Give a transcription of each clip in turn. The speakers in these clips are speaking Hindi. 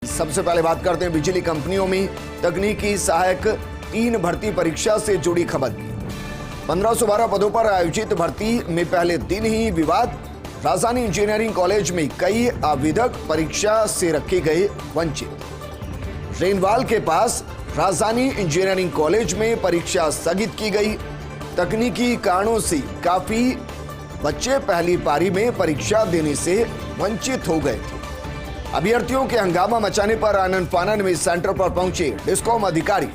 सबसे पहले बात करते हैं बिजली कंपनियों में तकनीकी सहायक 3 भर्ती परीक्षा से जुड़ी खबर की। 1512 पदों पर आयोजित भर्ती में पहले दिन ही विवाद। राजधानी इंजीनियरिंग कॉलेज में कई आवेदक परीक्षा से रखे गए वंचित। रेनवाल के पास राजधानी इंजीनियरिंग कॉलेज में परीक्षा स्थगित की गई। तकनीकी कारणों से काफी बच्चे पहली पारी में परीक्षा देने से वंचित हो गए थे। अभ्यर्थियों के हंगामा मचाने पर आनन फानन में सेंटर पर पहुंचे डिस्कॉम अधिकारी।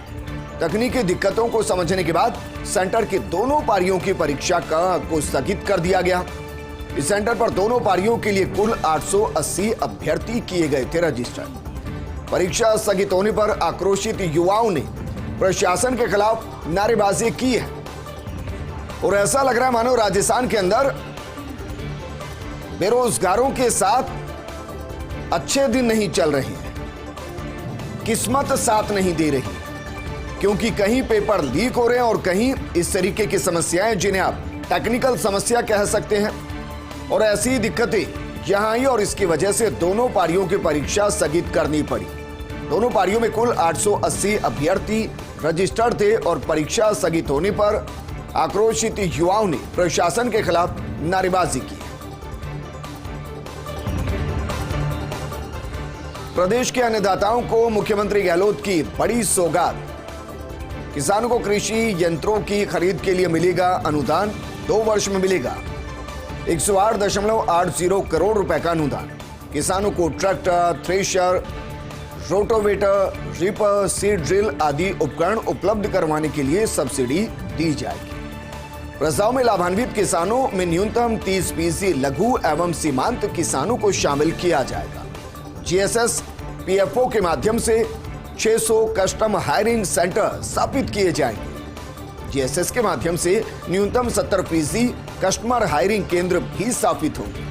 तकनीकी दिक्कतों को समझने के बाद सेंटर की दोनों पारियों की परीक्षा को स्थगित कर दिया गया। इस सेंटर पर दोनों पारियों के लिए कुल 880 अभ्यर्थी किए गए थे रजिस्टर। परीक्षा स्थगित होने पर आक्रोशित युवाओं ने प्रशासन के खिलाफ नारेबाजी की है और ऐसा लग रहा है मानो राजस्थान के अंदर बेरोजगारों के साथ अच्छे दिन नहीं चल रहे हैं, किस्मत साथ नहीं दे रही, क्योंकि कहीं पेपर लीक हो रहे हैं और कहीं इस तरीके की समस्याएं जिन्हें आप टेक्निकल समस्या कह सकते हैं। और ऐसी दिक्कतें यहां आई और इसकी वजह से दोनों पारियों की परीक्षा स्थगित करनी पड़ी। दोनों पारियों में कुल 880 अभ्यर्थी रजिस्टर्ड थे और परीक्षा स्थगित होने पर आक्रोशित युवाओं ने प्रशासन के खिलाफ नारेबाजी की। प्रदेश के अन्नदाताओं को मुख्यमंत्री गहलोत की बड़ी सौगात। किसानों को कृषि यंत्रों की खरीद के लिए मिलेगा अनुदान। 2 वर्ष में मिलेगा 108.80 करोड़ रुपए का अनुदान। किसानों को tractor, thresher, rotavator, reaper, seed drill आदि उपकरण उपलब्ध करवाने के लिए सब्सिडी दी जाएगी। प्रस्ताव में लाभान्वित किसानों में न्यूनतम 30% लघु एवं सीमांत किसानों को शामिल किया जाएगा। जीएसएस पीएफओ के माध्यम से 600 कस्टम हायरिंग सेंटर स्थापित किए जाएंगे। जीएसएस के माध्यम से न्यूनतम 70% कस्टमर हायरिंग केंद्र भी स्थापित होंगे।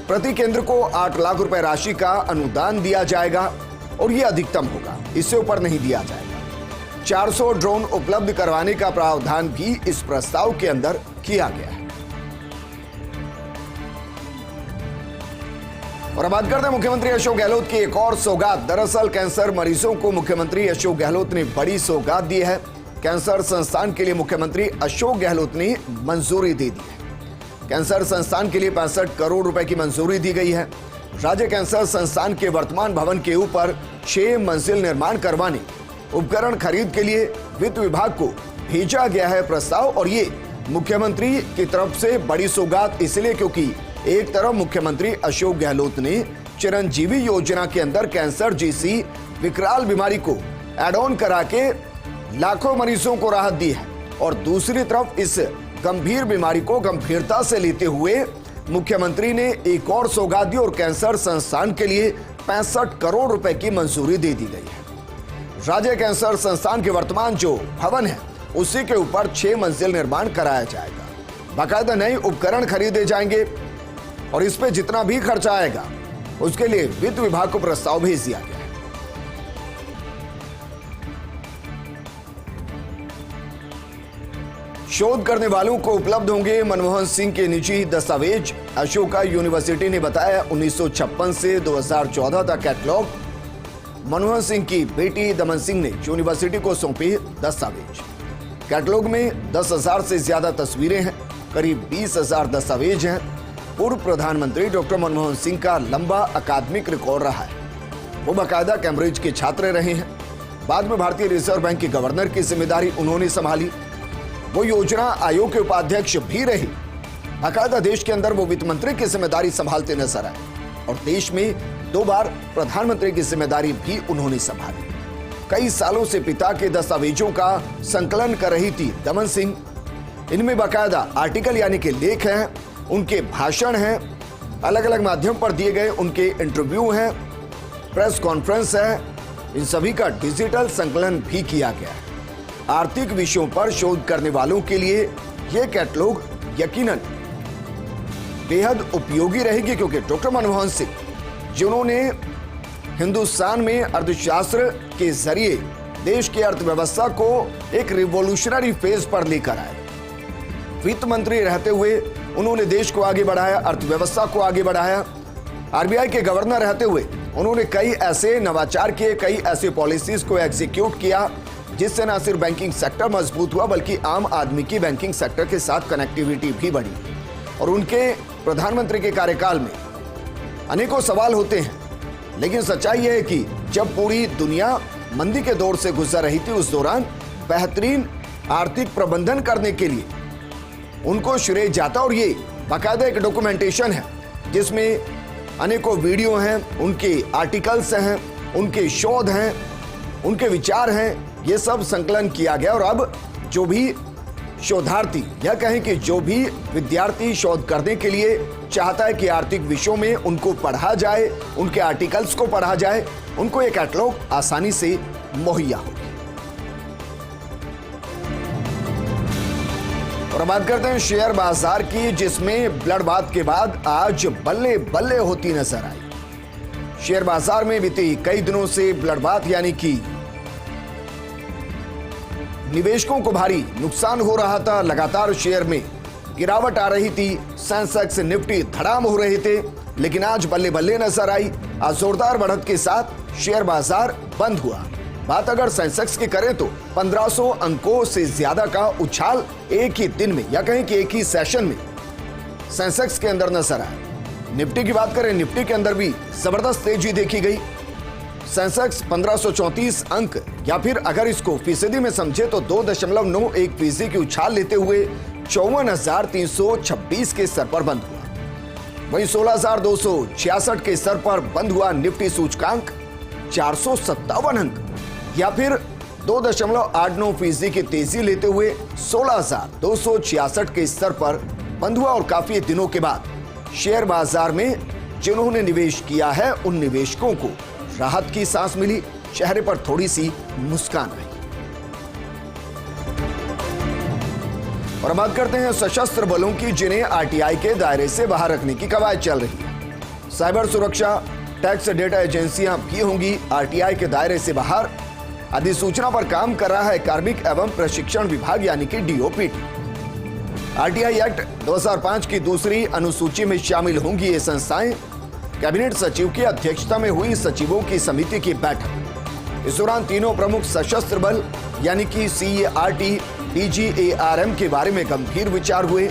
प्रति केंद्र को 8 लाख रुपए राशि का अनुदान दिया जाएगा और यह अधिकतम होगा, इससे ऊपर नहीं दिया जाएगा। 400 ड्रोन उपलब्ध करवाने का प्रावधान भी इस प्रस्ताव के अंदर किया गया है। और अब बात करते हैं मुख्यमंत्री अशोक गहलोत की एक और सौगात। दरअसल कैंसर मरीजों को मुख्यमंत्री अशोक गहलोत ने बड़ी सौगात दी है। कैंसर संस्थान के लिए मुख्यमंत्री अशोक गहलोत ने मंजूरी दे दी है। कैंसर संस्थान के लिए 65 करोड़ रुपए की मंजूरी दी गई है। राज्य कैंसर संस्थान के वर्तमान भवन के ऊपर 6 मंजिल निर्माण करवाने उपकरण खरीद के लिए वित्त विभाग को भेजा गया है प्रस्ताव। और ये मुख्यमंत्री की तरफ से बड़ी सौगात इसलिए क्योंकि एक तरफ मुख्यमंत्री अशोक गहलोत ने चिरंजीवी योजना के अंदर कैंसर जैसी विकराल बीमारी को एड ऑन करा के लाखों मरीजों को राहत दी है और दूसरी तरफ इस गंभीर बीमारी को गंभीरता से लेते हुए मुख्यमंत्री ने एक और सौगात दी और कैंसर संस्थान के लिए 65 करोड़ रुपए की मंजूरी दे दी गई है। राज्य कैंसर संस्थान के वर्तमान जो भवन है उसी के ऊपर 6 मंजिल निर्माण कराया जाएगा। बाकायदा नए उपकरण खरीदे जाएंगे और इस पे जितना भी खर्चा आएगा उसके लिए वित्त विभाग को प्रस्ताव भेज दिया गया है। शोध करने वालों को उपलब्ध होंगे मनमोहन सिंह के निजी दस्तावेज। अशोका यूनिवर्सिटी ने बताया 1956 से 2014 तक कैटलॉग। मनमोहन सिंह की बेटी दमन सिंह ने यूनिवर्सिटी को सौंपे दस्तावेज। कैटलॉग में 10,000 से ज्यादा तस्वीरें हैं, करीब 20,000 दस्तावेज हैं। पूर्व प्रधानमंत्री डॉक्टर मनमोहन सिंह का लंबा अकादमिक रिकॉर्ड रहा है। वो बाकायदा कैम्ब्रिज के छात्र रहे हैं। बाद में भारतीय रिजर्व बैंक के गवर्नर की जिम्मेदारी उन्होंने संभाली। वो योजना आयोग के उपाध्यक्ष भी रहे। बाकायदा देश के अंदर वो वित्त मंत्री की जिम्मेदारी संभालते नजर आए और देश में 2 बार प्रधानमंत्री की जिम्मेदारी भी उन्होंने संभाली। कई सालों से पिता के दस्तावेजों का संकलन कर रही थी दमन सिंह। इनमें बाकायदा आर्टिकल यानी कि लेख हैं, उनके भाषण हैं, अलग अलग माध्यम पर दिए गए उनके इंटरव्यू हैं, प्रेस कॉन्फ्रेंस है, इन सभी का डिजिटल संकलन भी किया गया है। आर्थिक विषयों पर शोध करने वालों के लिए यह कैटलॉग यकीनन बेहद उपयोगी रहेगी, क्योंकि डॉक्टर मनमोहन सिंह जिन्होंने हिंदुस्तान में अर्थशास्त्र के जरिए देश की अर्थव्यवस्था को एक रिवॉल्यूशनरी फेज पर लेकर आए। वित्त मंत्री रहते हुए उन्होंने देश को आगे बढ़ाया, अर्थव्यवस्था को आगे बढ़ाया। आरबीआई के गवर्नर रहते हुए उन्होंने कई ऐसे नवाचार किए, कई ऐसे पॉलिसीज को एग्जीक्यूट किया जिससे न सिर्फ बैंकिंग सेक्टर मजबूत हुआ बल्कि आम आदमी की बैंकिंग सेक्टर के साथ कनेक्टिविटी भी बढ़ी। और उनके प्रधानमंत्री के कार्यकाल में अनेकों सवाल होते हैं, लेकिन सच्चाई यह है कि जब पूरी दुनिया मंदी के दौर से गुजर रही थी, उस दौरान बेहतरीन आर्थिक प्रबंधन करने के लिए उनको श्रेय जाता। और ये बाकायदा एक डॉक्यूमेंटेशन है जिसमें अनेकों वीडियो हैं, उनके आर्टिकल्स हैं, उनके शोध हैं, उनके विचार हैं, ये सब संकलन किया गया। और अब जो भी शोधार्थी या कहें कि जो भी विद्यार्थी शोध करने के लिए चाहता है कि आर्थिक विषयों में उनको पढ़ा जाए, उनके आर्टिकल्स को पढ़ा जाए, उनको एक कैटलॉग आसानी से मुहैया हो। और बात करते हैं शेयर बाजार की, जिसमें ब्लड बाथ के बाद आज बल्ले बल्ले होती नजर आई। शेयर बाजार में बीते कई दिनों से ब्लड बाथ यानी कि निवेशकों को भारी नुकसान हो रहा था। लगातार शेयर में गिरावट आ रही थी, सेंसेक्स निफ्टी धड़ाम हो रहे थे, लेकिन आज बल्ले बल्ले नजर आई। आज जोरदार बढ़त के साथ शेयर बाजार बंद हुआ। बात अगर सेंसेक्स की करें तो 1500 अंकों से ज्यादा का उछाल एक ही दिन में या कहें कि एक ही सेशन में सेंसेक्स के अंदर नजर आया। निफ्टी की बात करें, निफ्टी के अंदर भी जबरदस्त तेजी देखी गई। सेंसेक्स 1534 अंक या फिर अगर इसको फीसदी में समझे तो 2.91% की उछाल लेते हुए 54,326 के स्तर पर बंद हुआ। वहीं 16,266 के स्तर पर बंद हुआ निफ्टी सूचकांक 457 अंक या फिर 2.89% की तेजी लेते हुए 16,266 के स्तर पर बंद हुआ। और काफी दिनों के बाद शेयर बाजार में जिन्होंने निवेश किया है उन निवेशकों को राहत की सांस मिली, चेहरे पर थोड़ी सी मुस्कान आई। और बात करते हैं सशस्त्र बलों की, जिन्हें आरटीआई के दायरे से बाहर रखने की कवायद चल रही है। साइबर सुरक्षा, टैक्स डेटा एजेंसियां भी होंगी आरटीआई के दायरे से बाहर। अधिसूचना पर काम कर रहा है कार्मिक एवं प्रशिक्षण विभाग यानी कि डीओपीटी। आरटीआई एक्ट 2005 की दूसरी अनुसूची में शामिल होंगी ये संस्थाएं। कैबिनेट सचिव की अध्यक्षता में हुई सचिवों की समिति की बैठक। इस दौरान तीनों प्रमुख सशस्त्र बल यानी कि सीएआरटी, डीजीएआरएम के बारे में गंभीर विचार हुए।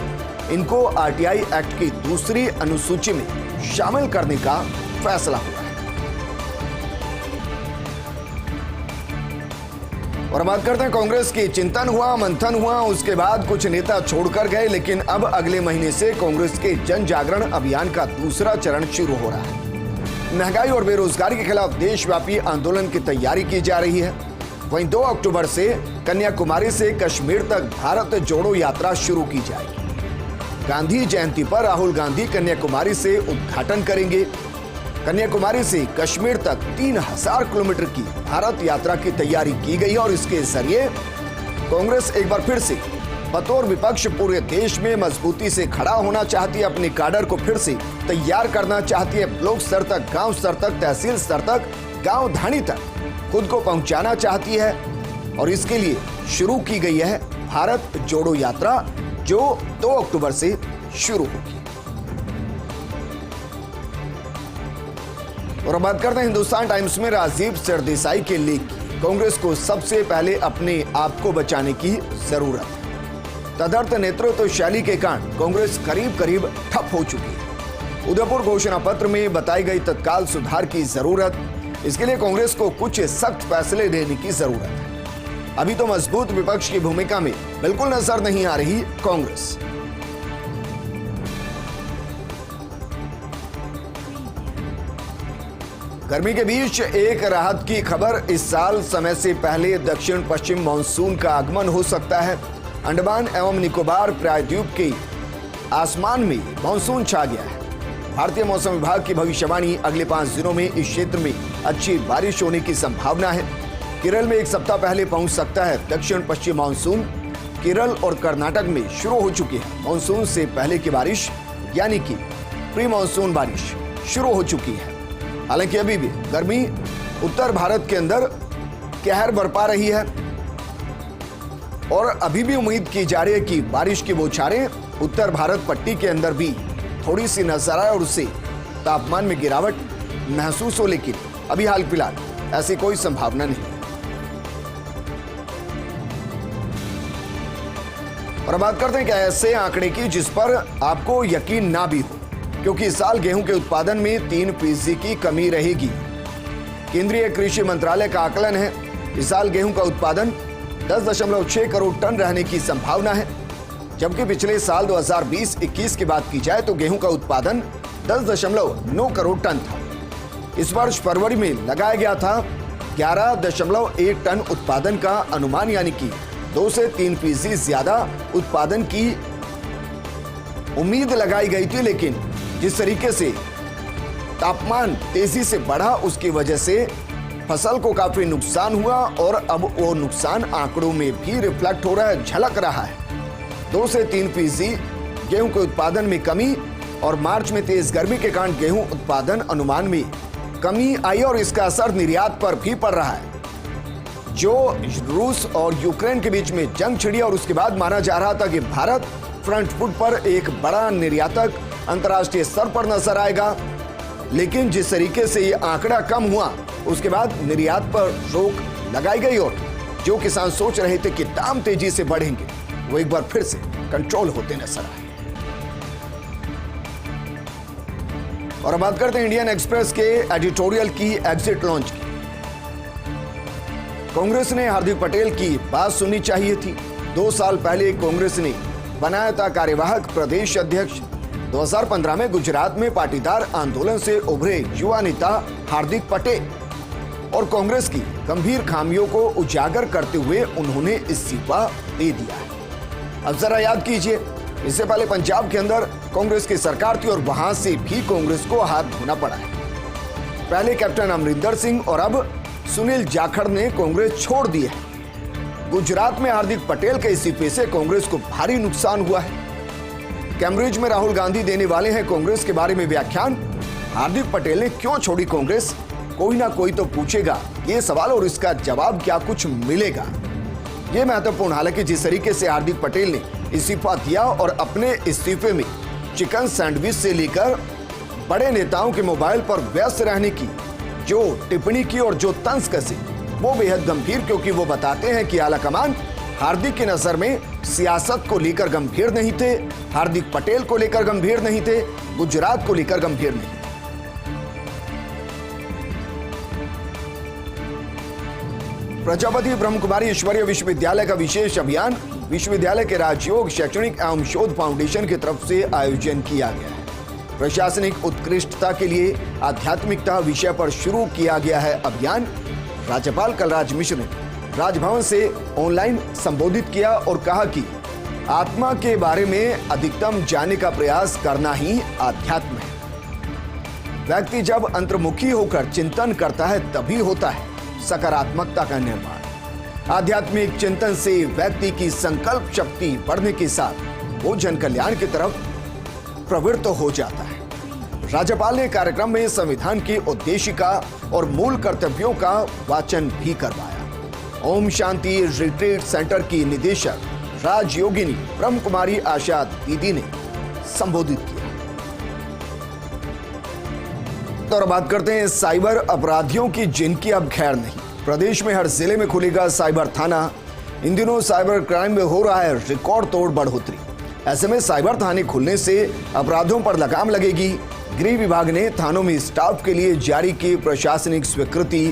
इनको आरटीआई एक्ट की दूसरी अनुसूची में शामिल करने का फैसला हुआ है। और बात करते हैं कांग्रेस की। चिंतन हुआ, मंथन हुआ, उसके बाद कुछ नेता छोड़कर गए, लेकिन अब अगले महीने से कांग्रेस के जन जागरण अभियान का दूसरा चरण शुरू हो रहा है। महंगाई और बेरोजगारी के खिलाफ देशव्यापी आंदोलन की तैयारी की जा रही है। वहीं 2 अक्टूबर से कन्याकुमारी से कश्मीर तक भारत जोड़ो यात्रा शुरू की जाएगी। गांधी जयंती पर राहुल गांधी कन्याकुमारी से उद्घाटन करेंगे। कन्याकुमारी से कश्मीर तक 3000 किलोमीटर की भारत यात्रा की तैयारी की गई और इसके जरिए कांग्रेस एक बार फिर से बतौर विपक्ष पूरे देश में मजबूती से खड़ा होना चाहती है। अपने काडर को फिर से तैयार करना चाहती है। ब्लॉक स्तर तक, गांव स्तर तक, तहसील स्तर तक, गांव धाणी तक खुद को पहुंचाना चाहती है। और इसके लिए शुरू की गई है भारत जोड़ो यात्रा, जो 2 अक्टूबर से शुरू होगी। और बात करते हैं हिंदुस्तान टाइम्स में राजीव सरदेसाई के लेख की। कांग्रेस को सबसे पहले अपने आप को बचाने की जरूरत है। तदर्थ नेतृत्व शैली के कारण कांग्रेस करीब करीब ठप हो चुकी है। उदयपुर घोषणा पत्र में बताई गई तत्काल सुधार की जरूरत, इसके लिए कांग्रेस को कुछ सख्त फैसले लेने की जरूरत है। अभी तो मजबूत विपक्ष की भूमिका में बिल्कुल नजर नहीं आ रही कांग्रेस। गर्मी के बीच एक राहत की खबर। इस साल समय से पहले दक्षिण पश्चिम मानसून का आगमन हो सकता है। अंडमान एवं निकोबार प्रायद्वीप के आसमान में मानसून छा गया है। भारतीय मौसम विभाग की भविष्यवाणी, अगले 5 दिनों में इस क्षेत्र में अच्छी बारिश होने की संभावना है। केरल में एक सप्ताह पहले पहुंच सकता है दक्षिण पश्चिम मानसून। केरल और कर्नाटक में शुरू हो चुकी है मानसून से पहले की बारिश, यानी कि प्री मानसून बारिश शुरू हो चुकी है। हालांकि अभी भी गर्मी उत्तर भारत के अंदर कहर बरपा रही है और अभी भी उम्मीद की जा रही है कि बारिश की बौछारें उत्तर भारत पट्टी के अंदर भी थोड़ी सी नजर आए और उससे तापमान में गिरावट महसूस हो, लेकिन अभी हाल फिलहाल ऐसी कोई संभावना नहीं। और बात करते हैं कि ऐसे आंकड़े की जिस पर आपको यकीन ना भी हो, क्योंकि इस साल गेहूं के उत्पादन में 3% की कमी रहेगी। केंद्रीय कृषि मंत्रालय का आकलन है इस साल गेहूं का उत्पादन 10.6 करोड़ टन रहने की संभावना है, जबकि पिछले साल 2020-21 की बात की जाए तो गेहूं का उत्पादन 10.9 करोड़ टन था। इस वर्ष फरवरी में लगाया गया था 11.1 टन उत्पादन का अनुमान, यानी कि 2 से 3% ज्यादा उत्पादन की उम्मीद लगाई गई थी, लेकिन जिस तरीके से तापमान तेजी से बढ़ा उसकी वजह से फसल को काफी नुकसान हुआ और अब वो नुकसान आंकड़ों में भी रिफ्लेक्ट हो रहा है, झलक रहा है। 2 से 3% गेहूं के उत्पादन में कमी और मार्च में तेज गर्मी के कारण गेहूं उत्पादन अनुमान में कमी आई और इसका असर निर्यात पर भी पड़ रहा है। जो रूस और यूक्रेन के बीच में जंग छिड़ी और उसके बाद माना जा रहा था कि भारत फ्रंट फुट पर एक बड़ा निर्यातक अंतर्राष्ट्रीय स्तर पर नजर आएगा, लेकिन जिस तरीके से ये आंकड़ा कम हुआ उसके बाद निर्यात पर रोक लगाई गई और जो किसान सोच रहे थे कि दाम तेजी से बढ़ेंगे वो एक बार फिर से कंट्रोल होते नजर आए। और अब बात करते हैं इंडियन एक्सप्रेस के एडिटोरियल की एग्जिट लॉन्च की। कांग्रेस ने हार्दिक पटेल की बात सुननी चाहिए थी। 2 साल पहले कांग्रेस ने बनाया था कार्यवाहक प्रदेश अध्यक्ष। 2015 में गुजरात में पाटीदार आंदोलन से उभरे युवा नेता हार्दिक पटेल और कांग्रेस की गंभीर खामियों को उजागर करते हुए उन्होंने इस्तीफा दे दिया है। अब जरा याद कीजिए, इससे पहले पंजाब के अंदर कांग्रेस की सरकार थी और वहां से भी कांग्रेस को हाथ धोना पड़ा है। पहले कैप्टन अमरिंदर सिंह और अब सुनील जाखड़ ने कांग्रेस छोड़ दी है। गुजरात में हार्दिक पटेल के इस्तीफे से कांग्रेस को भारी नुकसान हुआ है। कैम्ब्रिज में राहुल गांधी देने वाले हैं कांग्रेस के बारे में व्याख्यान। हार्दिक पटेल ने क्यों छोड़ी कांग्रेस? कोई ना कोई तो पूछेगा ये सवाल और इसका जवाब क्या कुछ मिलेगा, ये महत्वपूर्ण। हालांकि जिस तरीके से हार्दिक पटेल ने इस्तीफा दिया और अपने इस्तीफे में चिकन सैंडविच से लेकर बड़े नेताओं के मोबाइल पर व्यस्त रहने की जो टिप्पणी की और जो तंज कसी, वो बेहद गंभीर, क्योंकि वो बताते हैं कि आलाकमान हार्दिक की नजर में सियासत को लेकर गंभीर नहीं थे, हार्दिक पटेल को लेकर गंभीर नहीं थे, गुजरात को लेकर गंभीर नहीं। प्रजापति ब्रह्मकुमारी ईश्वरीय विश्वविद्यालय का विशेष अभियान विश्वविद्यालय के राजयोग शैक्षणिक एवं शोध फाउंडेशन की तरफ से आयोजन किया गया है। प्रशासनिक उत्कृष्टता के लिए आध्यात्मिकता विषय पर शुरू किया गया है अभियान। राज्यपाल कलराज मिश्र ने राजभवन से ऑनलाइन संबोधित किया और कहा कि आत्मा के बारे में अधिकतम जानने का प्रयास करना ही आध्यात्म है। व्यक्ति जब अंतर्मुखी होकर चिंतन करता है तभी होता है सकारात्मकता का निर्माण। आध्यात्मिक चिंतन से व्यक्ति की संकल्प शक्ति बढ़ने के साथ वो जन कल्याण की तरफ प्रवृत्त हो जाता है। राज्यपाल ने कार्यक्रम में संविधान की उद्देशिका और मूल कर्तव्यों का वाचन भी करवाया। ओम शांति रिट्रीट सेंटर की निदेशक राजयोगिनी ब्रह्मकुमारी आशा दीदी ने संबोधित किया। और बात करते हैं साइबर अपराधियों की, जिनकी अब खैर नहीं। प्रदेश में हर जिले में खुलेगा साइबर थाना। इन दिनों साइबर क्राइम में हो रहा है रिकॉर्ड तोड़ बढ़ोतरी। ऐसे में साइबर थाने खुलने से अपराधों पर लगाम लगेगी। गृह विभाग ने थानों में स्टाफ के लिए जारी की प्रशासनिक स्वीकृति।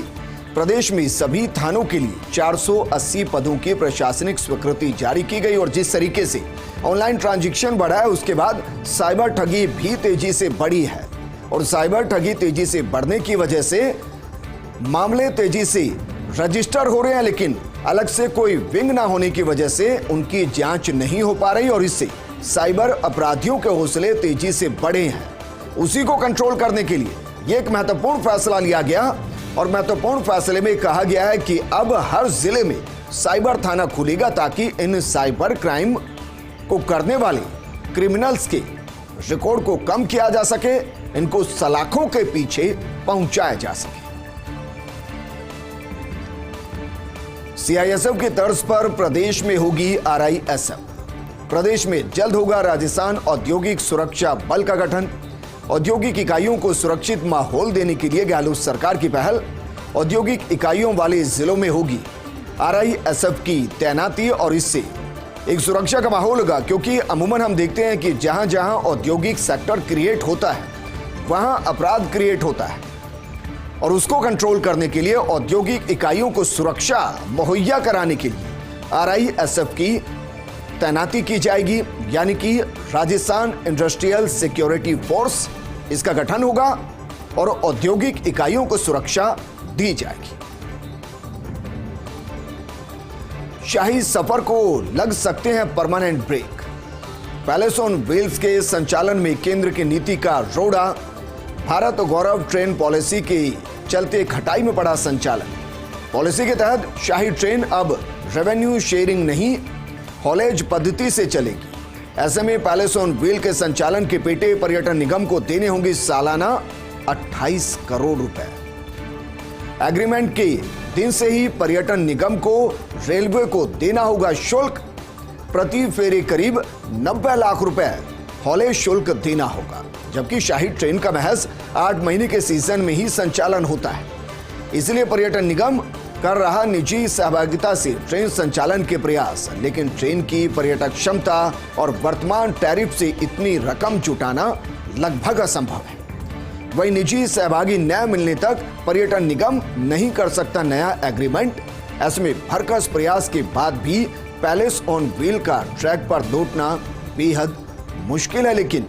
प्रदेश में सभी थानों के लिए 480 पदों की प्रशासनिक स्वीकृति जारी की गई और जिस तरीके से ऑनलाइन ट्रांजैक्शन बढ़ा है उसके बाद साइबर ठगी भी तेजी से बढ़ी है और साइबर ठगी तेजी से बढ़ने की वजह से मामले तेजी से रजिस्टर हो रहे हैं, लेकिन अलग से कोई विंग ना होने की वजह से उनकी जांच नहीं हो पा रही और इससे साइबर अपराधियों के हौसले तेजी से बढ़े हैं। उसी को कंट्रोल करने के लिए ये एक महत्वपूर्ण फैसला लिया गया और महत्वपूर्ण फैसले में कहा गया है कि अब हर जिले में साइबर थाना खुलेगा ताकि इन साइबर क्राइम को करने वाले क्रिमिनल्स के रिकॉर्ड को कम किया जा सके, इनको सलाखों के पीछे पहुंचाया जा सके। सीआईएसएफ की तर्ज पर प्रदेश में होगी आरआईएसएफ। प्रदेश में जल्द होगा राजस्थान औद्योगिक सुरक्षा बल का गठन। औद्योगिक इकाइयों को सुरक्षित माहौल देने के लिए गहलोत सरकार की पहल औद्योगिक इकाइयों वाले जिलों में होगी RISF की तैनाती और इससे एक सुरक्षा का माहौल होगा, क्योंकि अमूमन हम देखते हैं कि जहां जहां औद्योगिक सेक्टर क्रिएट होता है वहां अपराध क्रिएट होता है और उसको कंट्रोल करने के लिए औद्योगिक इकाइयों को सुरक्षा मुहैया कराने के लिए RISF की तैनाती की जाएगी, यानी कि राजस्थान इंडस्ट्रियल सिक्योरिटी फोर्स, इसका गठन होगा और औद्योगिक इकाइयों को सुरक्षा दी जाएगी। शाही सफर को लग सकते हैं permanent break. Palace on Wheels के संचालन में केंद्र की नीति का रोड़ा। भारत गौरव ट्रेन पॉलिसी के चलते खटाई में पड़ा संचालन। पॉलिसी के तहत शाही ट्रेन अब रेवेन्यू शेयरिंग नहीं, हॉलेज पद्धति से चलेगी। ऐसे में पैलेस ऑन व्हील के संचालन के पेटे पर्यटन निगम को देने होंगे सालाना 28 करोड़ रुपए। एग्रीमेंट के दिन से ही पर्यटन निगम को रेलवे को देना होगा शुल्क। प्रति फेरे करीब 90 लाख रुपए हॉलेज शुल्क देना होगा, जबकि शाही ट्रेन का महज 8 महीने के सीजन में ही संचालन होता है। इसलिए पर्यटन निगम कर रहा निजी सहभागिता से ट्रेन संचालन के प्रयास, लेकिन ट्रेन की पर्यटक क्षमता और वर्तमान टैरिफ से इतनी रकम जुटाना लगभग असंभव है। वही निजी सहभागी न मिलने तक पर्यटन निगम नहीं कर सकता नया एग्रीमेंट। ऐसे में भरकस प्रयास के बाद भी पैलेस ऑन व्हील का ट्रैक पर लौटना बेहद मुश्किल है, लेकिन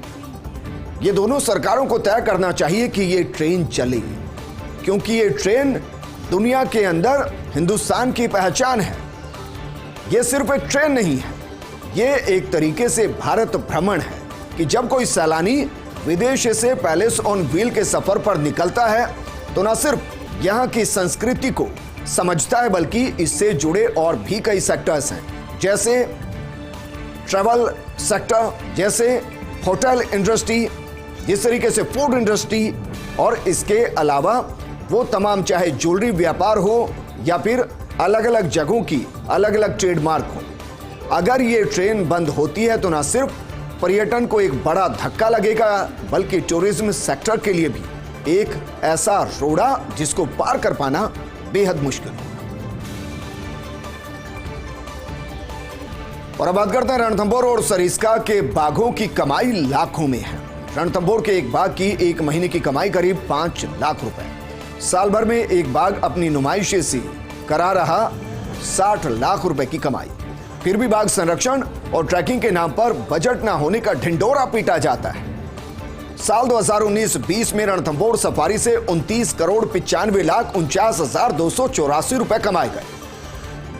ये दोनों सरकारों को तय करना चाहिए कि ये ट्रेन चले, क्योंकि ये ट्रेन दुनिया के अंदर हिंदुस्तान की पहचान है। ये सिर्फ एक ट्रेन नहीं है, ये एक तरीके से भारत भ्रमण है कि जब कोई सैलानी विदेश से पैलेस ऑन व्हील के सफर पर निकलता है तो न सिर्फ यहाँ की संस्कृति को समझता है, बल्कि इससे जुड़े और भी कई सेक्टर्स हैं, जैसे ट्रैवल सेक्टर, जैसे होटल इंडस्ट्री, जिस तरीके से फूड इंडस्ट्री, और इसके अलावा वो तमाम चाहे ज्वेलरी व्यापार हो या फिर अलग अलग जगहों की अलग अलग ट्रेडमार्क हो। अगर ये ट्रेन बंद होती है तो न सिर्फ पर्यटन को एक बड़ा धक्का लगेगा, बल्कि टूरिज्म सेक्टर के लिए भी एक ऐसा रोड़ा जिसको पार कर पाना बेहद मुश्किल होगा। और अब बात करते हैं रणथंभौर और सरिस्का के बाघों की कमाई लाखों में है। रणथंभौर के एक बाघ की एक महीने की कमाई करीब 5 लाख रुपए। साल भर में एक बाघ अपनी नुमाइश से करा रहा 60 लाख रुपए की कमाई। फिर भी बाघ संरक्षण और ट्रैकिंग के नाम पर बजट ना होने का ढिंढोरा पीटा जाता है। साल 2019-20 में रणथंभौर सफारी से 29 करोड़ 95,49,284 रुपए कमाए गए।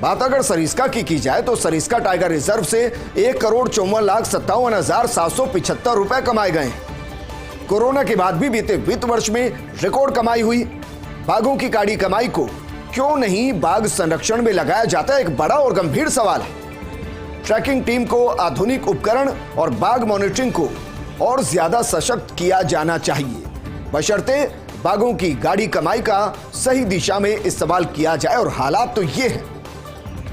बात अगर सरिस्का की जाए तो सरिस्का टाइगर रिजर्व से 1,54,57,775 रुपए कमाए गए। कोरोना के बाद भी बीते वित्त वर्ष में रिकॉर्ड कमाई हुई। बाघों की गाड़ी कमाई को क्यों नहीं बाघ संरक्षण में लगाया जाता है, एक बड़ा और गंभीर सवाल है। ट्रैकिंग टीम को आधुनिक उपकरण और बाघ मॉनिटरिंग को और ज्यादा सशक्त किया जाना चाहिए, बशर्ते बाघों की गाड़ी कमाई का सही दिशा में इस्तेमाल किया जाए। और हालात तो ये है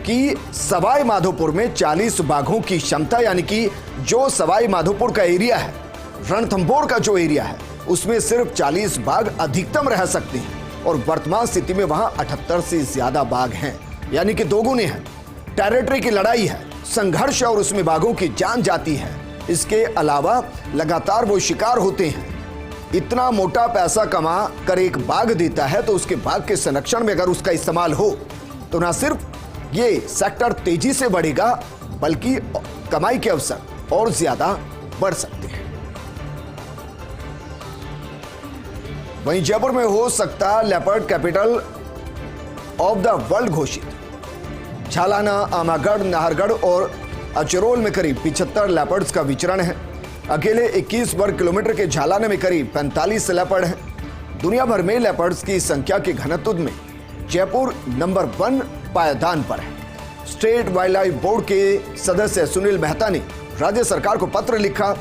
कि सवाई माधोपुर में 40 बाघों की क्षमता, यानी कि जो सवाई माधोपुर का एरिया है, रणथंभौर का जो एरिया है, उसमें सिर्फ 40 बाघ अधिकतम रह सकते हैं और वर्तमान स्थिति में वहां 78 से ज्यादा बाघ हैं, यानी कि दोगुने हैं। टेरिटरी की लड़ाई है, संघर्ष है और उसमें बाघों की जान जाती है। इसके अलावा लगातार वो शिकार होते हैं। इतना मोटा पैसा कमा कर एक बाघ देता है तो उसके बाघ के संरक्षण में अगर उसका इस्तेमाल हो तो ना सिर्फ ये सेक्टर तेजी से बढ़ेगा, बल्कि कमाई के अवसर और ज्यादा बढ़ सकते हैं। वहीं जयपुर में हो सकता leopard capital of the world घोषित। झालाना, आमागढ़, नाहरगढ़ और अचरोल में करीब 75 लेपर्ड्स का विचरण है। अकेले 21 वर्ग किलोमीटर के झालाना में करीब 45 लेपर्ड हैं। दुनिया भर में लेपर्ड्स की संख्या के घनत्व में जयपुर नंबर 1 पायदान पर है। स्टेट वाइल्ड लाइफ बोर्ड के सदस्य सुनील मेहता ने राज्य सरकार को पत्र लिखा।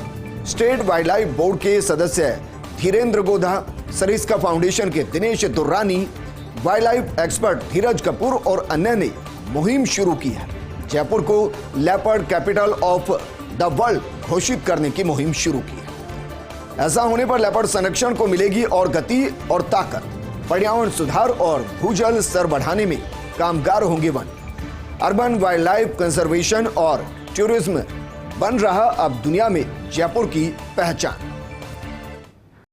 स्टेट वाइल्ड लाइफ बोर्ड के सदस्य धीरेन्द्र गोधा, सरिस्का फाउंडेशन के Dinesh Durrani, wildlife expert Dheeraj Kapoor और अन्य ने मुहिम शुरू की है। जयपुर को leopard capital of the world घोषित करने की मुहिम शुरू की है। ऐसा होने पर लेपर्ड संरक्षण को मिलेगी और गति और ताकत, पर्यावरण सुधार और भूजल स्तर बढ़ाने में कामगार होंगे one. Urban wild life conservation और टूरिज्म बन रहा अब दुनिया में जयपुर की पहचान।